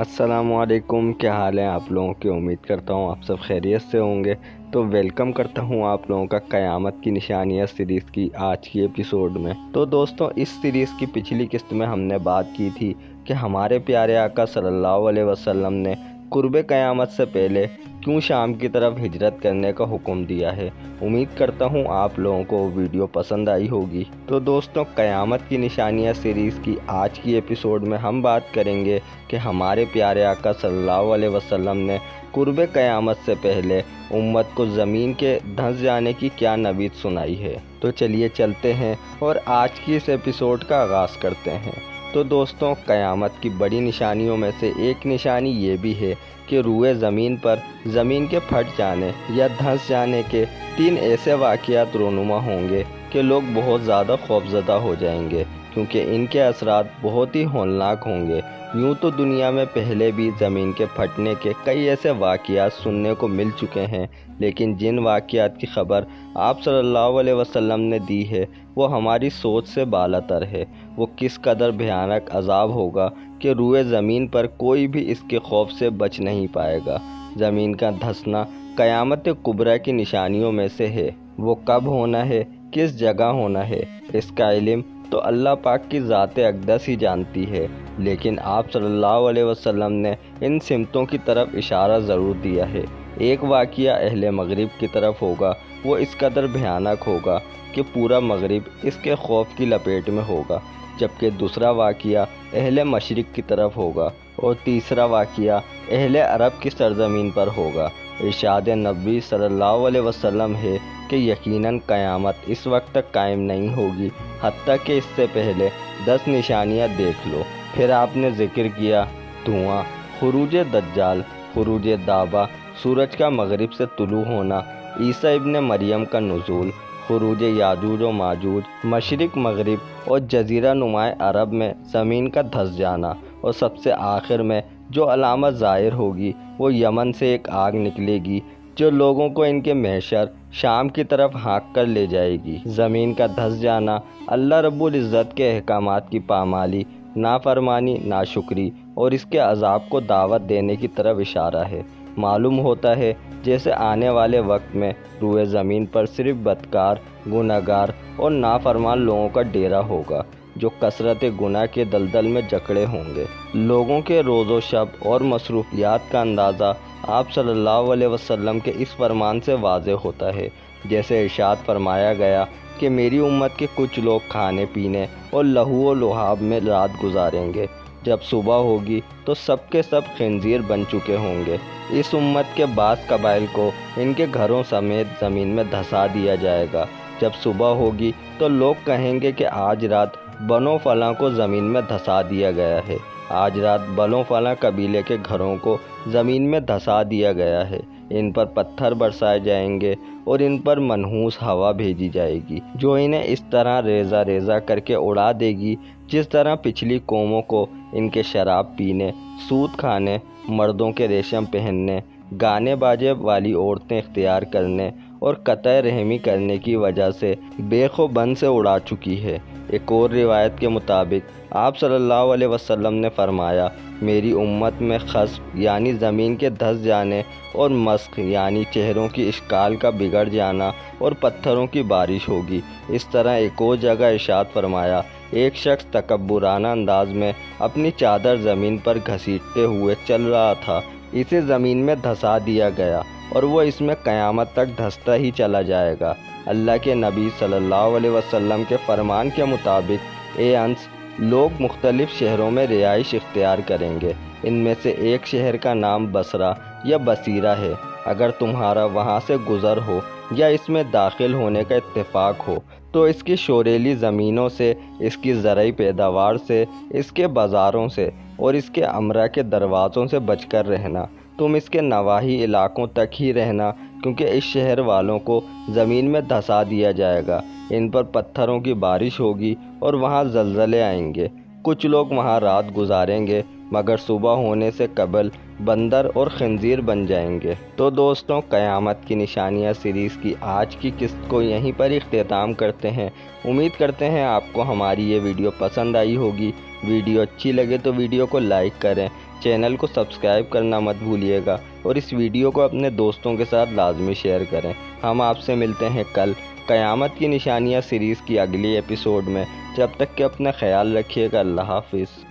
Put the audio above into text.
अस्सलाम वालेकुम। क्या हाल है आप लोगों की? उम्मीद करता हूँ आप सब खैरियत से होंगे। तो वेलकम करता हूँ आप लोगों का क़यामत की निशानियाँ सीरीज़ की आज की एपिसोड में। तो दोस्तों, इस सीरीज़ की पिछली किस्त में हमने बात की थी कि हमारे प्यारे आका सल्लल्लाहु अलैहि वसल्लम ने कुर्बे क़यामत से पहले क्यों शाम की तरफ हिजरत करने का हुक्म दिया है। उम्मीद करता हूँ आप लोगों को वीडियो पसंद आई होगी। तो दोस्तों, क़यामत की निशानियाँ सीरीज़ की आज की एपिसोड में हम बात करेंगे कि हमारे प्यारे आका सल्लल्लाहु अलैहि वसल्लम ने कुर्बे क़यामत से पहले उम्मत को ज़मीन के धंस जाने की क्या नवीद सुनाई है। तो चलिए चलते हैं और आज की इस एपिसोड का आगाज़ करते हैं। तो दोस्तों, क़यामत की बड़ी निशानियों में से एक निशानी ये भी है कि रूए ज़मीन पर ज़मीन के फट जाने या धंस जाने के 3 ऐसे वाक़यात रोनुमा होंगे कि लोग बहुत ज़्यादा खौफज़दा हो जाएंगे, क्योंकि इनके असरात बहुत ही हौलनाक होंगे। यूँ तो दुनिया में पहले भी ज़मीन के फटने के कई ऐसे वाक़यात सुनने को मिल चुके हैं, लेकिन जिन वाक़यात की ख़बर आप सल्लल्लाहु अलैहि वसल्लम ने दी है वो हमारी सोच से बालातर है। वो किस कदर भयानक अज़ाब होगा कि रूए ज़मीन पर कोई भी इसके खौफ से बच नहीं पाएगा। ज़मीन का धंसना क़यामत कुबरा की निशानियों में से है। वो कब होना है, किस जगह होना है, इसका इल्म तो अल्लाह पाक की ज़ात अक़दस ही जानती है, लेकिन आप सल्लल्लाहु अलैहि वसल्लम ने इन सिमतों की तरफ इशारा ज़रूर दिया है। एक वाक़या अहले मगरिब की तरफ होगा, वो इस कदर भयानक होगा कि पूरा मगरिब इसके खौफ की लपेट में होगा, जबकि दूसरा वाक़या अहले मशरिक़ की तरफ होगा और तीसरा वाक़या अहले अरब की सरज़मीन पर होगा। इरशाद नबी सल्लल्लाहु अलैहि वसल्लम है कि यकीनन क़यामत इस वक्त तक कायम नहीं होगी हत्ता कि इससे पहले 10 निशानियाँ देख लो। फिर आपने ज़िक्र किया धुआँ, खुरूज दज्जाल, खुरूज दाबा, सूरज का मगरिब से तुलू होना, ईसा इब्न मरियम का नुज़ूल, खुरूज याजूज व माजूज, मशरिक़ मगरिब और जज़ीरा नुमाए अरब में ज़मीन का धंस जाना, और सबसे आखिर में जो अलामत ज़ाहिर होगी वो यमन से एक आग निकलेगी जो लोगों को इनके महशर शाम की तरफ हाँक कर ले जाएगी। ज़मीन का धंस जाना अल्लाह रब्बुल इज़्ज़त के अहकामात की पामाली, नाफरमानी, नाशुक्री और इसके अज़ाब को दावत देने की तरफ इशारा है। मालूम होता है जैसे आने वाले वक्त में रूए ज़मीन पर सिर्फ बदकार, गुनहगार और नाफरमान लोगों का डेरा होगा जो कसरत गुनाह के दलदल में जकड़े होंगे। लोगों के रोज़ो शब और मसरूफियात का अंदाज़ा आप सल्लल्लाहु अलैहि वसल्लम के इस फरमान से वाज़े होता है, जैसे इरशाद फरमाया गया कि मेरी उम्मत के कुछ लोग खाने पीने और लहू व लुहाब में रात गुजारेंगे, जब सुबह होगी तो सब के सब खिंजीर बन चुके होंगे। इस उम्मत के बास कबाइल को इनके घरों समेत ज़मीन में धंसा दिया जाएगा। जब सुबह होगी तो लोग कहेंगे कि आज रात बनो फलां को ज़मीन में धंसा दिया गया है, आज रात बनो फलां कबीले के घरों को ज़मीन में धंसा दिया गया है। इन पर पत्थर बरसाए जाएंगे और इन पर मनहूस हवा भेजी जाएगी जो इन्हें इस तरह रेज़ा रेज़ा करके उड़ा देगी जिस तरह पिछली कौमों को इनके शराब पीने, सूद खाने, मर्दों के रेशम पहनने, गाने बाजे वाली औरतें इख्तियार करने और कतई रहमी करने की वजह से बेखौबन से उड़ा चुकी है। एक और रिवायत के मुताबिक आप सल्लल्लाहु अलैहि वसल्लम ने फरमाया, मेरी उम्मत में खस्फ यानी ज़मीन के धंस जाने और मस्ख यानी चेहरों की इश्काल का बिगड़ जाना और पत्थरों की बारिश होगी। इस तरह एक और जगह इरशाद फरमाया, एक शख्स तकब्बुराना अंदाज में अपनी चादर ज़मीन पर घसीटते हुए चल रहा था, इसे ज़मीन में धंसा दिया गया और वो इसमें क़यामत तक धंसता ही चला जाएगा। अल्लाह के नबी सल्लल्लाहु अलैहि वसल्लम के फरमान के मुताबिक ए अंस लोग मुख्तलिफ़ शहरों में रिहाइश इख्तियार करेंगे। इनमें से एक शहर का नाम बसरा या बसीरा है। अगर तुम्हारा वहाँ से गुज़र हो या इसमें दाखिल होने का इत्तेफाक हो तो इसकी शोरेली ज़मीनों से, इसकी ज़रई पैदावार से, इसके बाज़ारों से और इसके अमरा के दरवाज़ों से बचकर रहना। तुम इसके नवाही इलाकों तक ही रहना, क्योंकि इस शहर वालों को ज़मीन में धंसा दिया जाएगा। इन पर पत्थरों की बारिश होगी और वहाँ ज़लज़ले आएंगे। कुछ लोग वहाँ रात गुजारेंगे मगर सुबह होने से कबल बंदर और खंजीर बन जाएंगे। तो दोस्तों, क़यामत की निशानियाँ सीरीज़ की आज की किस्त को यहीं पर इख्तिताम करते हैं। उम्मीद करते हैं आपको हमारी ये वीडियो पसंद आई होगी। वीडियो अच्छी लगे तो वीडियो को लाइक करें, چینل کو سبسکرائب کرنا مت بھولیے گا اور اس ویڈیو کو اپنے دوستوں کے ساتھ لازمی شیئر کریں۔ ہم آپ سے ملتے ہیں کل قیامت کی نشانیاں سیریز کی اگلی ایپیسوڈ میں۔ جب تک کہ اپنا خیال رکھیے گا۔ اللہ حافظ۔